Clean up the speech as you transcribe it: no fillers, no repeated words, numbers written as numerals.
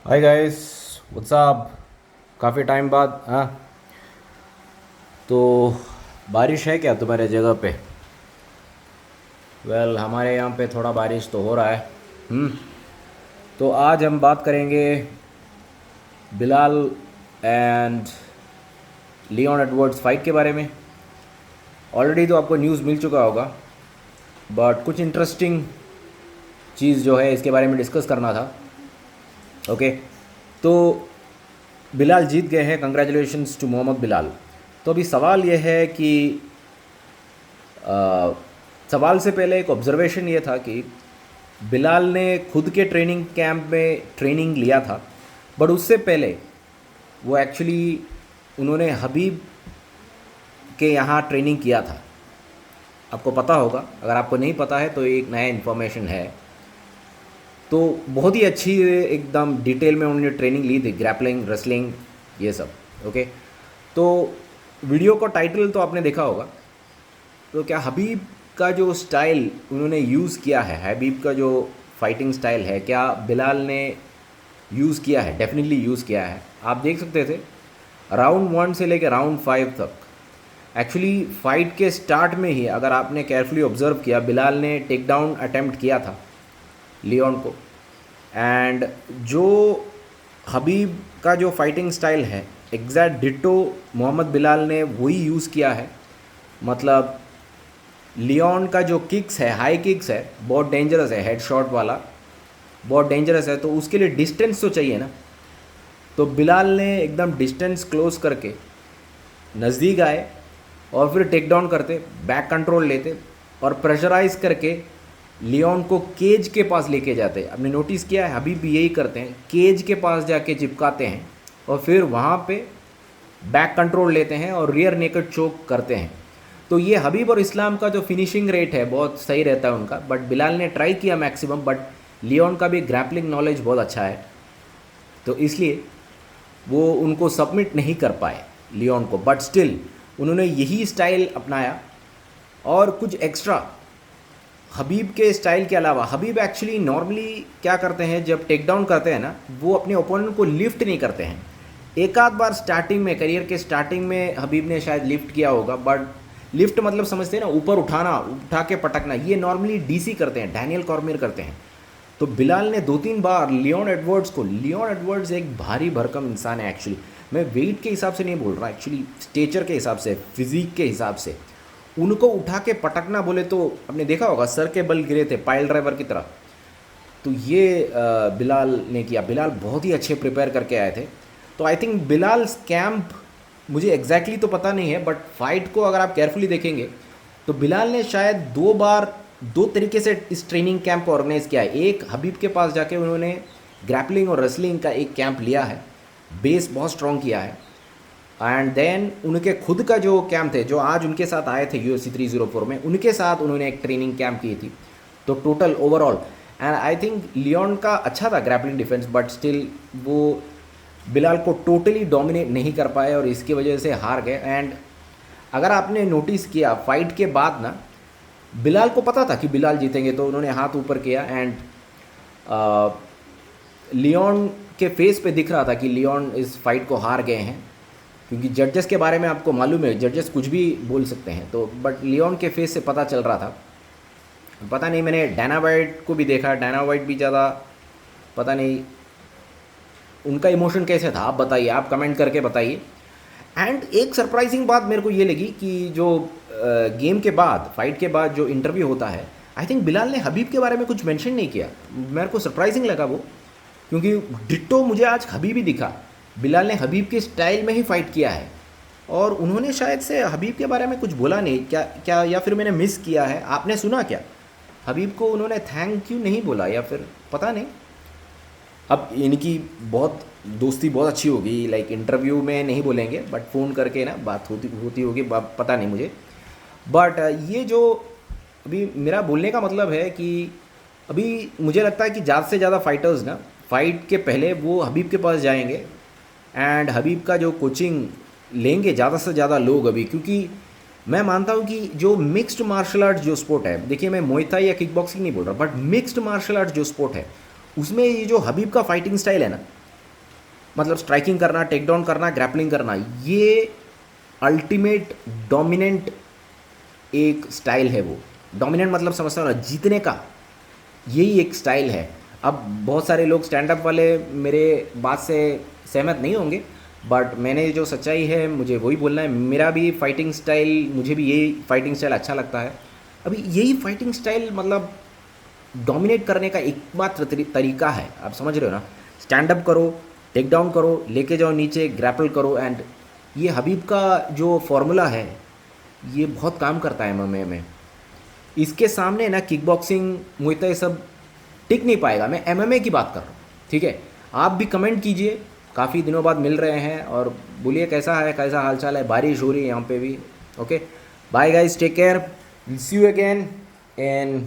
Hi guys, what's up. काफ़ी time बाद। हाँ, तो बारिश है क्या तुम्हारे जगह पे? हमारे यहाँ पे थोड़ा बारिश तो हो रहा है। तो आज हम बात करेंगे Belal and Leon Edwards fight के बारे में। ऑलरेडी तो आपको न्यूज़ मिल चुका होगा, बट कुछ इंटरेस्टिंग चीज़ जो है इसके बारे में डिस्कस करना था। ओके, तो बिलाल जीत गए हैं। Congratulations to Muhammad Belal. तो अभी सवाल यह है कि अ, सवाल से पहले एक ऑब्जर्वेशन ये था कि बिलाल ने खुद के ट्रेनिंग कैंप में ट्रेनिंग लिया था, बट उससे पहले वो एक्चुअली उन्होंने हबीब के यहाँ ट्रेनिंग किया था। आपको पता होगा, अगर आपको नहीं पता है तो ये एक नया इन्फॉर्मेशन है। तो बहुत ही अच्छी एकदम डिटेल में उन्होंने ट्रेनिंग ली थी, ग्रैपलिंग, रेसलिंग, ये सब। ओके, तो वीडियो का टाइटल तो आपने देखा होगा। तो क्या हबीब का जो स्टाइल उन्होंने यूज़ किया है, हबीब का जो फाइटिंग स्टाइल है, क्या बिलाल ने यूज़ किया है? डेफिनेटली यूज़ किया है। आप देख सकते थे राउंड 1 से लेकर राउंड 5 तक। एक्चुअली फ़ाइट के स्टार्ट में ही अगर आपने केयरफुली ऑब्जर्व किया, बिलाल ने टेक डाउन अटेम्प्ट किया था लियोन को। एंड जो हबीब का जो फाइटिंग स्टाइल है, एग्जैक्ट डिट्टो मोहम्मद बिलाल ने वही यूज़ किया है। मतलब लियोन का जो किक्स है, हाई किक्स है, बहुत डेंजरस है, हेड शॉट वाला बहुत डेंजरस है। तो उसके लिए डिस्टेंस तो चाहिए ना। तो बिलाल ने एकदम डिस्टेंस क्लोज करके नज़दीक आए और फिर टेक डाउन करते, बैक कंट्रोल लेते और प्रेशराइज करके लियोन को केज के पास लेके जाते। आपने नोटिस किया है, अभी भी यही करते हैं, केज के पास जाके चिपकाते हैं और फिर वहाँ पे बैक कंट्रोल लेते हैं और रियर नेकेड चोक करते हैं। तो ये हबीब और इस्लाम का जो फिनिशिंग रेट है बहुत सही रहता है उनका, बट बिलाल ने ट्राई किया मैक्सिमम, बट लियोन का भी ग्रैपलिंग नॉलेज बहुत अच्छा है, तो इसलिए वो उनको सबमिट नहीं कर पाए लियोन को। बट स्टिल उन्होंने यही स्टाइल अपनाया और कुछ एक्स्ट्रा हबीब के स्टाइल के अलावा। हबीब एक्चुअली नॉर्मली क्या करते हैं, जब टेक डाउन करते हैं ना, वो अपने ओपोनेंट को लिफ्ट नहीं करते हैं। एक आध बार स्टार्टिंग में, करियर के स्टार्टिंग में हबीब ने शायद लिफ्ट किया होगा, बट लिफ्ट मतलब समझते हैं ना, ऊपर उठाना, उठा के पटकना, ये नॉर्मली डीसी करते हैं, डैनियल कॉर्मियर करते हैं। तो बिलाल ने 2-3 बार लियोन एडवर्ड्स को, लियोन एडवर्ड्स एक भारी भरकम इंसान है एक्चुअली। मैं वेट के हिसाब से नहीं बोल रहा, एक्चुअली स्टेचर के हिसाब से, फिजिक के हिसाब से उनको उठा के पटकना बोले तो आपने देखा होगा, सर के बल गिरे थे पाइल ड्राइवर की तरह। तो ये बिलाल ने किया। बिलाल बहुत ही अच्छे प्रिपेयर करके आए थे। तो आई थिंक बिलाल कैंप, मुझे एग्जैक्टली तो पता नहीं है, बट फाइट को अगर आप केयरफुली देखेंगे तो बिलाल ने शायद 2 बार 2 तरीके से इस ट्रेनिंग कैंप को ऑर्गेनाइज किया है। एक, हबीब के पास जाके उन्होंने ग्रैपलिंग और रेसलिंग का एक कैंप लिया है, बेस बहुत स्ट्रॉन्ग किया है। एंड देन उनके खुद का जो कैंप थे, जो आज उनके साथ आए थे UFC 304 में, उनके साथ उन्होंने एक ट्रेनिंग कैंप की थी। तो total overall, and I think Leon का अच्छा था ग्रैपलिंग डिफेंस, बट स्टिल वो बिलाल को टोटली डोमिनेट नहीं कर पाए और इसकी वजह से हार गए। एंड अगर आपने नोटिस किया फाइट के बाद ना, बिलाल को पता था कि बिलाल जीतेंगे, तो उन्होंने हाथ ऊपर किया एंड लियोन के फेस पे दिख रहा था कि लियोन इस फाइट को हार गए हैं। क्योंकि जजेस के बारे में आपको मालूम है, जजेस कुछ भी बोल सकते हैं, तो बट लियोन के फेस से पता चल रहा था। पता नहीं, मैंने डायना वाइट को भी देखा, डायना वाइट भी ज़्यादा पता नहीं उनका इमोशन कैसे था। आप बताइए, आप कमेंट करके बताइए। एंड एक सरप्राइजिंग बात मेरे को ये लगी कि जो गेम के बाद, फाइट के बाद जो इंटरव्यू होता है, आई थिंक बिलाल ने हबीब के बारे में कुछ मेंशन नहीं किया। मेरे को सरप्राइजिंग लगा वो, क्योंकि डिट्टो मुझे आज हबीब ही दिखा। बिलाल ने हबीब के स्टाइल में ही फाइट किया है और उन्होंने शायद से हबीब के बारे में कुछ बोला नहीं क्या, क्या या फिर मैंने मिस किया है? आपने सुना क्या? हबीब को उन्होंने थैंक यू नहीं बोला या फिर पता नहीं। अब इनकी बहुत दोस्ती बहुत अच्छी होगी, लाइक इंटरव्यू में नहीं बोलेंगे, बट फ़ोन करके ना बात होती होती होगी, पता नहीं मुझे। बट ये जो अभी मेरा बोलने का मतलब है कि अभी मुझे लगता है कि ज़्यादा से ज़्यादा फाइटर्स ना फाइट के पहले वो हबीब के पास जाएंगे एंड हबीब का जो कोचिंग लेंगे ज़्यादा से ज़्यादा लोग अभी। क्योंकि मैं मानता हूँ कि जो मिक्स्ड मार्शल आर्ट्स जो स्पोर्ट है, देखिए मैं मुay थाई या किक बॉक्सिंग नहीं बोल रहा, बट मिक्स्ड मार्शल आर्ट्स जो स्पोर्ट है, उसमें ये जो हबीब का फाइटिंग स्टाइल है ना, मतलब स्ट्राइकिंग करना, टेक डाउन करना, ग्रैपलिंग करना, ये अल्टीमेट डोमिनेंट एक स्टाइल है। वो डोमिनेंट मतलब समझता हो ना, जीतने का यही एक स्टाइल है। अब बहुत सारे लोग स्टैंड अप वाले मेरे बात से सहमत नहीं होंगे, बट मैंने जो सच्चाई है मुझे वही बोलना है। मेरा भी फाइटिंग स्टाइल, मुझे भी यही फाइटिंग स्टाइल अच्छा लगता है। अभी यही फाइटिंग स्टाइल मतलब डोमिनेट करने का एकमात्र तरीका है, आप समझ रहे हो ना। स्टैंड अप करो, टेक डाउन करो, लेके जाओ नीचे, ग्रैपल करो, एंड ये हबीब का जो फॉर्मूला है ये बहुत काम करता है एमएमए में। इसके सामने ना किक बॉक्सिंग, मुझे ये सब टिक नहीं पाएगा। मैं एमएमए की बात कर रहा हूँ, ठीक है। आप भी कमेंट कीजिए, काफ़ी दिनों बाद मिल रहे हैं, और बोलिए कैसा है, कैसा हालचाल है। बारिश हो रही है यहाँ पे भी। Okay, bye guys, take care, see you again, and